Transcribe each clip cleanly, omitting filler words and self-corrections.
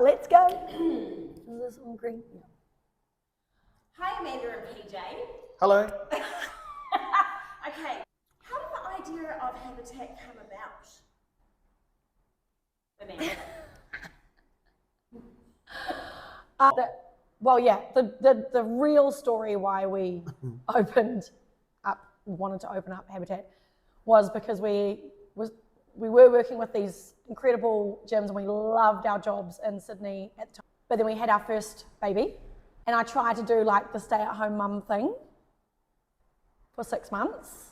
let's go. Is this on green? Yeah. Hi, Amanda and PJ. Hello. Okay, how did the idea of Habitat come about? Amanda. The real story why we wanted to open up Habitat was because we were working with these incredible gyms and we loved our jobs in Sydney at the time. But then we had our first baby and I tried to do like the stay-at-home mum thing for 6 months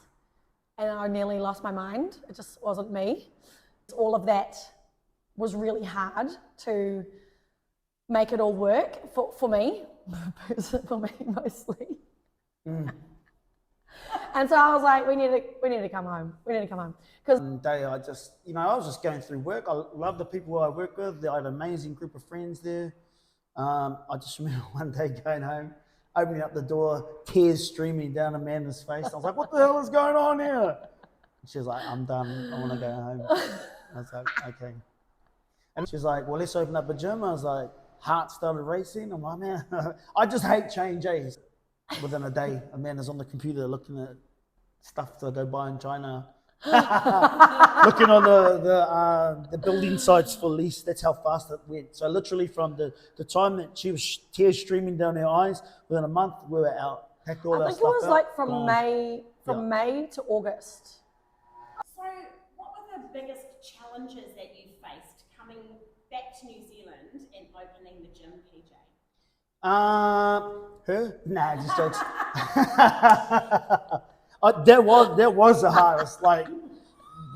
and I nearly lost my mind. It just wasn't me. All of that was really hard to make it all work for me, for me mostly. And so I was like, we need to come home. We need to come home. Because one day I was just going through work. I love the people I work with. I had an amazing group of friends there. I just remember one day going home, opening up the door, tears streaming down Amanda's face. I was like, what the hell is going on here? And she was like, I'm done. I want to go home. I was like, okay. And she was like, well, let's open up a gym. I was like, heart started racing. I'm like, man, I just hate change. Within a day, Amanda's on the computer looking at stuff to go buy in China. Looking on the building sites for lease. That's how fast it went. So literally from the time that she was tears streaming down her eyes, within a month we were out. Packed all I our think it stuff was out, like from gone. May to August. So, what were the biggest challenges that you faced coming back to New Zealand and opening the gym, PJ? Her? Nah, just jokes. That was the hardest. Like,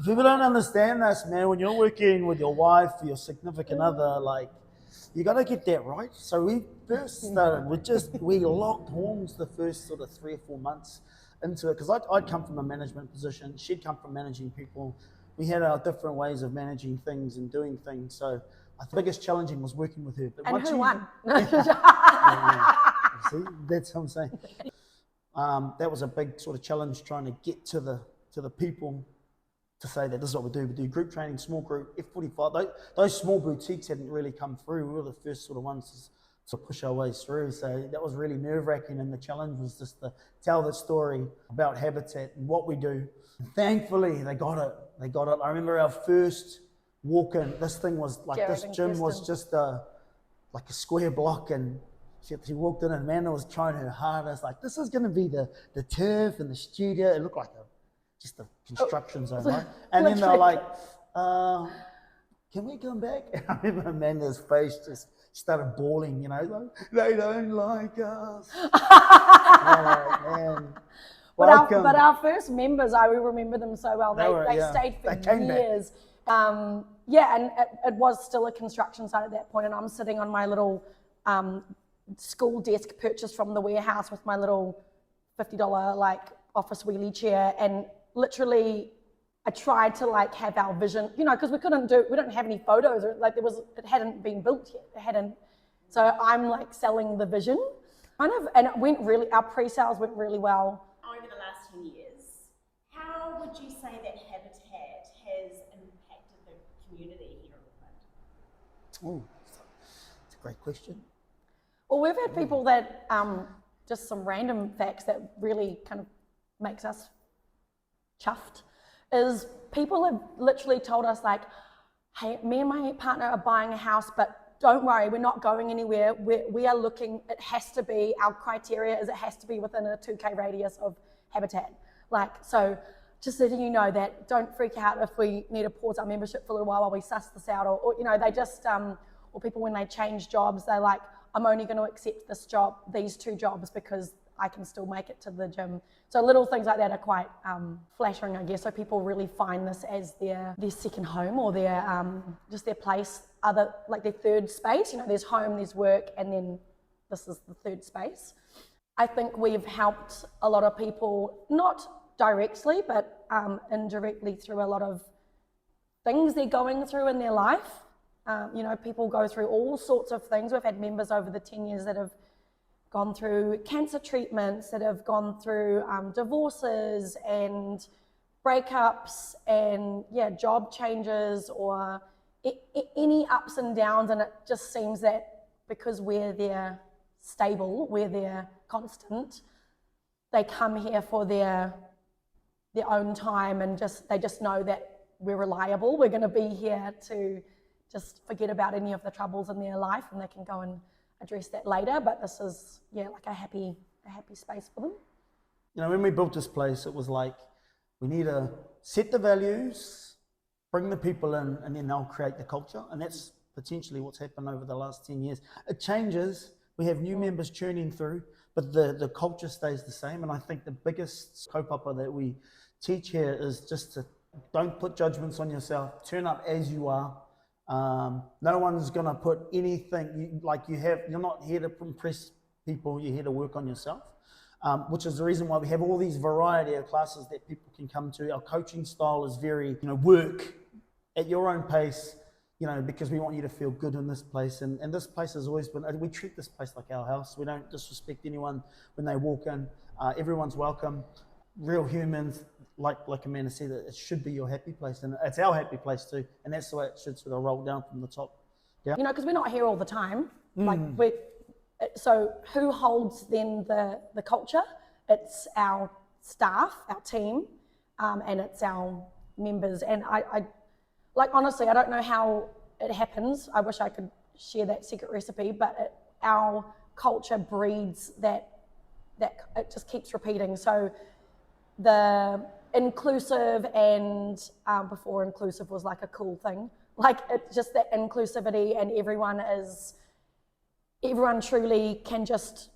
people don't understand this, man. When you're working with your wife, your significant other, like, you got to get that right. So we first started we locked horns the first sort of 3 or 4 months into it. Because I'd come from a management position. She'd come from managing people. We had our different ways of managing things and doing things. So the biggest challenging was working with her. But And who won? See, that's what I'm saying. That was a big sort of challenge, trying to get to the people to say that this is what we do. We do group training, small group, F45. Those small boutiques hadn't really come through. We were the first sort of ones to push our ways through. So that was really nerve-wracking, and the challenge was just to tell the story about Habitat and what we do. Thankfully, they got it. I remember our first walk-in. This thing was like, Jared this and gym Kirsten. was just like a square block, and she walked in and Amanda was trying her hardest. Like, this is going to be the turf and the studio. It looked like just a construction zone, right? And then they're like, can we come back? And I remember Amanda's face just started bawling, like, they don't like us. Oh, man. But our first members, I remember them so well. They stayed for years. And it was still a construction site at that point, and I'm sitting on my little school desk purchased from the warehouse with my little $50 like office wheelie chair, and literally I tried to like have our vision, because we don't have any photos, or like it hadn't been built yet. So I'm like selling the vision kind of, and our pre-sales went really well. Over the last 10 years, how would you say that Habitat has impacted the community here in Auckland? Oh, that's a great question. Well, we've had people that, just some random facts that really kind of makes us chuffed, is people have literally told us like, hey, me and my partner are buying a house, but don't worry, we're not going anywhere. We are looking, our criteria is it has to be within a 2K radius of Habitat. Like, so just letting you know that don't freak out if we need to pause our membership for a little while we suss this out, or they just, or people when they change jobs, they're like, I'm only going to accept these 2 jobs because I can still make it to the gym. So little things like that are quite flattering, I guess. So people really find this as their second home, or their just their place, like their third space. There's home, there's work, and then this is the third space. I think we've helped a lot of people, not directly, but indirectly through a lot of things they're going through in their life. People go through all sorts of things. We've had members over the 10 years that have gone through cancer treatments, that have gone through divorces and breakups and job changes, or any ups and downs, and it just seems that because we're there stable, we're there constant, they come here for their own time, and they just know that we're reliable. We're going to be here to just forget about any of the troubles in their life, and they can go and address that later. But this is like a happy space for them. You know, when we built this place, it was like, we need to set the values, bring the people in, and then they'll create the culture. And that's potentially what's happened over the last 10 years. It changes. We have new members churning through, but the culture stays the same. And I think the biggest kaupapa that we teach here is just to don't put judgments on yourself. Turn up as you are. No one's going to put anything you're not here to impress people. You're here to work on yourself. Which is the reason why we have all these variety of classes that people can come to. Our coaching style is very, work at your own pace, because we want you to feel good in this place. And this place has always been, we treat this place like our house. We don't disrespect anyone when they walk in. Everyone's welcome. Real humans, like Amanda said, it should be your happy place. And it's our happy place too. And that's the way it should sort of roll down from the top down. Because we're not here all the time. So who holds then the culture? It's our staff, our team, and it's our members. And I honestly, I don't know how it happens. I wish I could share that secret recipe, but our culture breeds that it just keeps repeating. So the inclusive and before inclusive was like a cool thing. Like it's just that inclusivity, and everyone truly can just,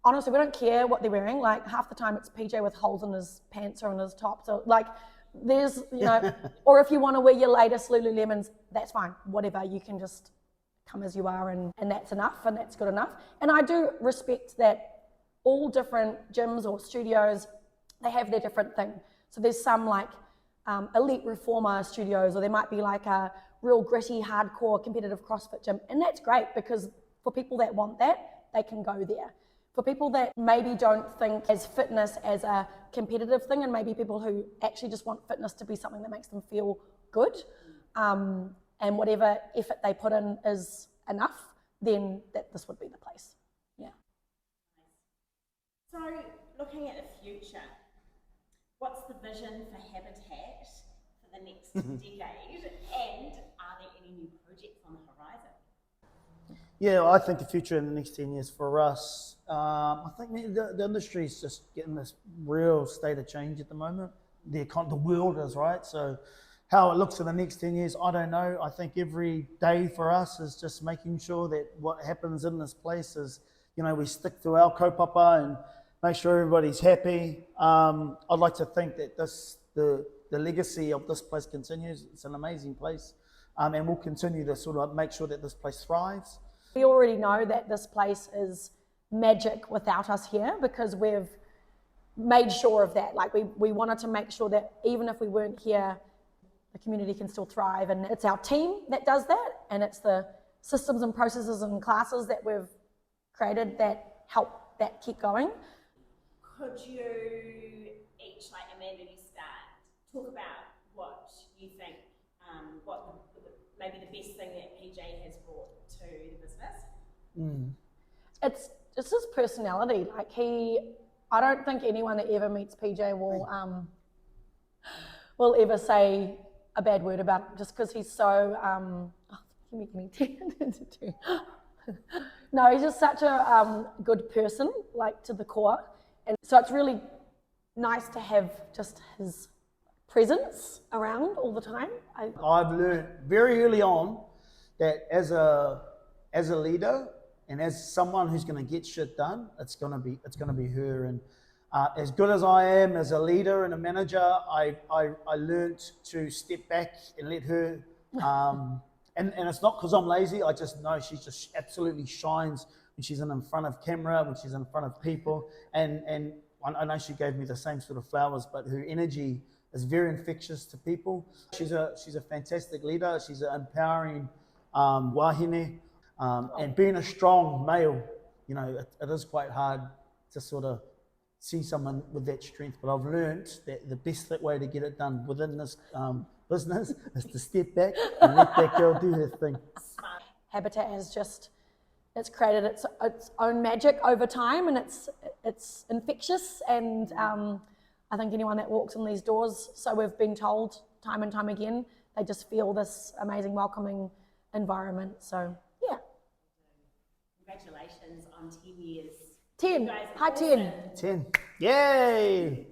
honestly, we don't care what they're wearing. Like half the time it's PJ with holes in his pants or in his top. So like there's, or if you want to wear your latest Lululemons, that's fine. Whatever, you can just come as you are, and that's enough, and that's good enough. And I do respect that all different gyms or studios, they have their different thing. So there's some like elite reformer studios, or there might be like a real gritty, hardcore competitive CrossFit gym. And that's great, because for people that want that, they can go there. For people that maybe don't think as fitness as a competitive thing, and maybe people who actually just want fitness to be something that makes them feel good, and whatever effort they put in is enough, then this would be the place. Yeah. So, looking at the future, what's the vision for Habitat for the next decade, and are there any new projects on the horizon? Yeah, I think the future in the next 10 years for us, I think the industry is just getting this real state of change at the moment. The world is, right? So how it looks in the next 10 years, I don't know. I think every day for us is just making sure that what happens in this place is, we stick to our kaupapa and make sure everybody's happy. I'd like to think that the legacy of this place continues. It's an amazing place. And we'll continue to sort of make sure that this place thrives. We already know that this place is magic without us here, because we've made sure of that. Like we wanted to make sure that even if we weren't here, the community can still thrive. And it's our team that does that, and it's the systems and processes and classes that we've created that help that keep going. Could you each, like Amanda, you start, talk about what you think, maybe the best thing that PJ has brought to the business? It's just his personality. Like I don't think anyone that ever meets PJ will ever say a bad word about him, just because he's so, you're making me too. No, he's just such a good person, like to the core. And so it's really nice to have just his presence around all the time. I've learned very early on that as a leader and as someone who's going to get shit done, it's going to be her. And as good as I am as a leader and a manager, I learned to step back and let her. And it's not because I'm lazy. I just know she just absolutely shines when she's in front of camera, when she's in front of people. And I know she gave me the same sort of flowers, but her energy is very infectious to people. She's a fantastic leader. She's an empowering wahine. And being a strong male, it is quite hard to sort of see someone with that strength. But I've learnt that the best way to get it done within this business is to step back and let that girl do her thing. Smart. Habitat has it's created its own magic over time, and it's infectious, and I think anyone that walks in these doors, so we've been told time and time again, they just feel this amazing welcoming environment. So yeah. Congratulations on 10 years. 10. You guys are Hi, 10. awesome. 10. Yay!